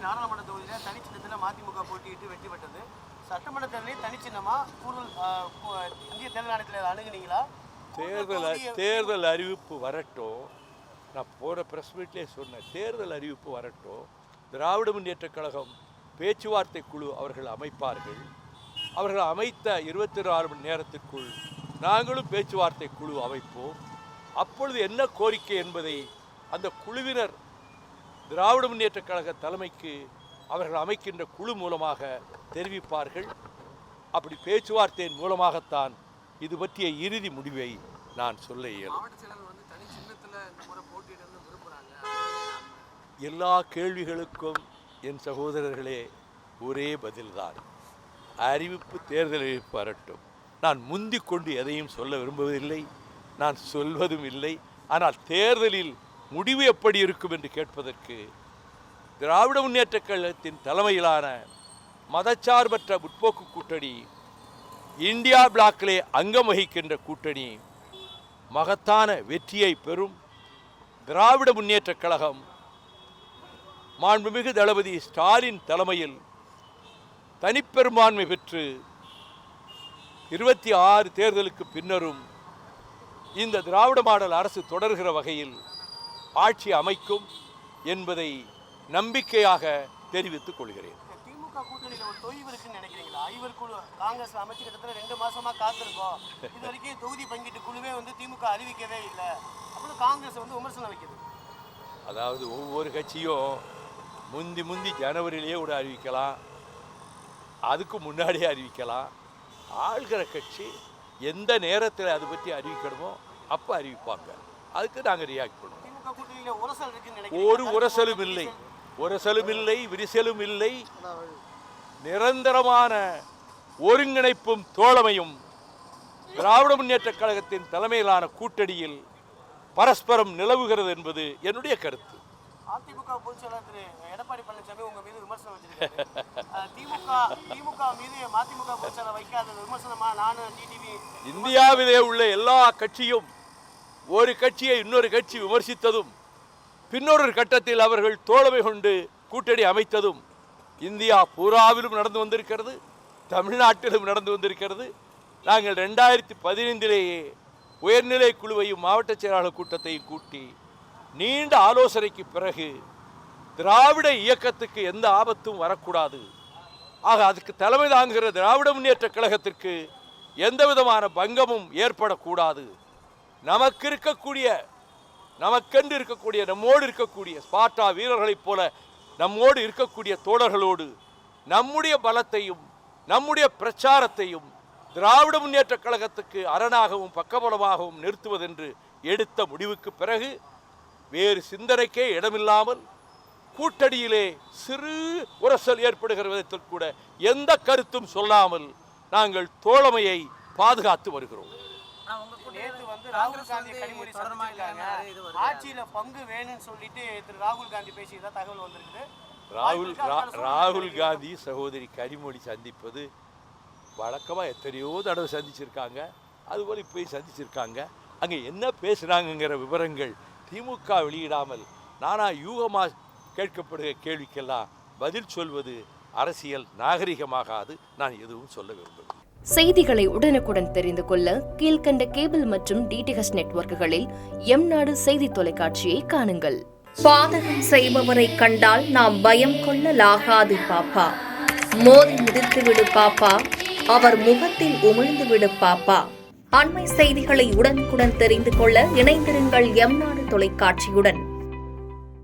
நாடாளுமன்ற தொகுதியில் தனிச்சின்னத்தில் மதிமுக போட்டியிட்டு வெற்றி பெற்றது. சட்டமன்ற தேர்தலில் தனிச்சின்னமா இந்திய தேர்தல் ஆணையத்தில் அணுகுனீங்களா? தேர்தல் அறிவிப்பு வரட்டும். நான் போகிற ப்ரெஸ் மீட்லேயே சொன்னேன், தேர்தல் அறிவிப்பு வரட்டும். திராவிட முன்னேற்றக் கழகம் பேச்சுவார்த்தை குழு அவர்கள் அமைப்பார்கள். அவர்கள் அமைத்த 24 மணி நேரத்திற்குள் நாங்களும் பேச்சுவார்த்தை குழு அமைப்போம். அப்பொழுது என்ன கோரிக்கை என்பதை அந்த குழுவினர் திராவிட முன்னேற்றக் கழக தலைமைக்கு அவர்கள் அமைக்கின்ற குழு மூலமாக தெரிவிப்பார்கள். அப்படி பேச்சுவார்த்தையின் மூலமாகத்தான் இது பற்றிய இறுதி முடிவை நான் சொல்ல இயலும். எல்லா கேள்விகளுக்கும் என் சகோதரர்களே ஒரே பதில்தான், அறிவிப்பு தேர்தல் அறிவிப்பு வரட்டும். நான் முந்திக் கொண்டு எதையும் சொல்ல விரும்புவதில்லை, நான் சொல்வதும் இல்லை. ஆனால் தேர்தலில் முடிவு எப்படி இருக்கும் என்று கேட்பதற்கு திராவிட முன்னேற்றக் கழகத்தின் தலைமையிலான மதச்சார்பற்ற முற்போக்கு கூட்டணி, இந்தியா பிளாக்கிலே அங்கம் வகிக்கின்ற கூட்டணி மகத்தான வெற்றியை பெறும். திராவிட முன்னேற்றக் கழகம் மாண்புமிகு தளபதி ஸ்டாலின் தலைமையில் தனிப்பெரும்பான்மை பெற்று 26 தேர்தலுக்கு பின்னரும் இந்த திராவிட மாடல் அரசு தொடர்கிற வகையில் ஆட்சி அமைக்கும் என்பதை நம்பிக்கையாக தெரிவித்துக் கொள்கிறேன். திமுக கூட்டணியில் ஒரு தொய்வு இருக்குன்னு நினைக்கிறீங்களா? ஐவர் குழு காங்கிரஸ் அமைச்சு கிட்டத்தட்ட 2 மாசமா காத்திருக்கோம். இது வரைக்கும் தொகுதி பங்கீட்டு குழுவே திமுக அறிவிக்கவே இல்லை. அப்புறம் காங்கிரஸ் விமர்சனம் வைக்கிறது. அதாவது ஒவ்வொரு கட்சியும் முந்தி ஜனவரியிலேயே கூட அறிவிக்கலாம், அதுக்கு முன்னாடியே அறிவிக்கலாம். ஆள்கிற கட்சி எந்த நேரத்தில் அது பற்றி அறிவிக்கணுமோ அப்போ அறிவிப்பாங்க. அதுக்கு நாங்கள் ரியாக்ட் பண்ணுவோம். ஒரு உரசலும் இல்லை, விரிசலும் இல்லை. நிரந்தரமான ஒருங்கிணைப்பும் தோழமையும் திராவிட முன்னேற்றக் கழகத்தின் தலைமையிலான கூட்டணியில் பரஸ்பரம் நிலவுகிறது என்பது என்னுடைய கருத்து. அதிமுக பொதுச் செயலாளர் திரு எடப்பாடி பழனிசாமி உங்க மீது விமர்சனம் வச்சிருக்காரு. திமுக மீது மதிமுக பொதுச் செயலாளர் வைக்காத விமர்சனமா? நானும் டிடிவி இந்தியாவிலே உள்ள எல்லா கட்சியும் ஒரு கட்சியை இன்னொரு கட்சி விமர்சித்ததும் பின்னொரு கட்டத்தில் அவர்கள் தோழமை கொண்டு கூட்டணி அமைத்ததும் இந்தியா பூராவிலும் நடந்து வந்திருக்கிறது, தமிழ்நாட்டிலும் நடந்து வந்திருக்கிறது. நாங்கள் 2015 உயர்நிலை குழுவையும் மாவட்ட செயலாளர் கூட்டத்தையும் கூட்டி நீண்ட ஆலோசனைக்கு பிறகு திராவிட இயக்கத்துக்கு எந்த ஆபத்தும் வரக்கூடாது, ஆக அதுக்கு தலைமை தாங்குகிற திராவிட முன்னேற்றக் கழகத்திற்கு எந்த விதமான பங்கமும் ஏற்படக்கூடாது, நமக்கென்று இருக்கக்கூடிய நம்மோடு இருக்கக்கூடிய ஸ்பார்ட்டா வீரர்களைப் போல நம்மோடு இருக்கக்கூடிய தோழர்களோடு நம்முடைய பலத்தையும் நம்முடைய பிரச்சாரத்தையும் திராவிட முன்னேற்றக் கழகத்துக்கு அரணாகவும் பக்கபலமாகவும் நிறுத்துவதென்று எடுத்த முடிவுக்கு பிறகு வேறு சிந்தனைக்கே இடமில்லாமல் கூட்டணியிலே சிறு உரசல் ஏற்படுகிற விதத்தில் கூட எந்த கருத்தும் சொல்லாமல் நாங்கள் தோழமையை பாதுகாத்து வருகிறோம். ராகுல் காந்தி கனிமொழி ஆட்சியில பங்கு வேணும்னு சொல்லிட்டு திரு ராகுல் காந்தி பேசியதா தகவல் வந்திருக்குது. ராகுல் காந்தி சகோதரி கனிமொழி சந்திப்பது வழக்கமாக எத்தனையோ தடவை சந்திச்சிருக்காங்க, அதுபோல் போய் சந்திச்சிருக்காங்க. அங்கே என்ன பேசுகிறாங்கங்கிற விவரங்கள் திமுக வெளியிடாமல் நானா யூகமாக கேட்கப்படுகிற கேள்விக்கெல்லாம் பதில் சொல்வது அரசியல் நாகரிகமாகாது. நான் எதுவும் சொல்ல விரும்புகிறேன். செய்திகளை உடனுக்குடன் தெரிந்து கொள்ள கீழ்கண்ட கேபிள் மற்றும் டிடிஹெச் நெட்வொர்க்குகளில் எம்நாடு செய்தி தொலைக்காட்சியை காணுங்கள். பாதகம் செய்பவரை கண்டால் நாம் பயம் கொள்ளலாகாது பாப்பா. மோதி மிதித்து விடு பாப்பா, அவர் முகத்தில் உமிழ்ந்து விடு பாப்பா. அண்மை செய்திகளை உடனுக்குடன் தெரிந்து கொள்ள இணைந்திருங்கள் எம்நாடு தொலைக்காட்சியுடன்.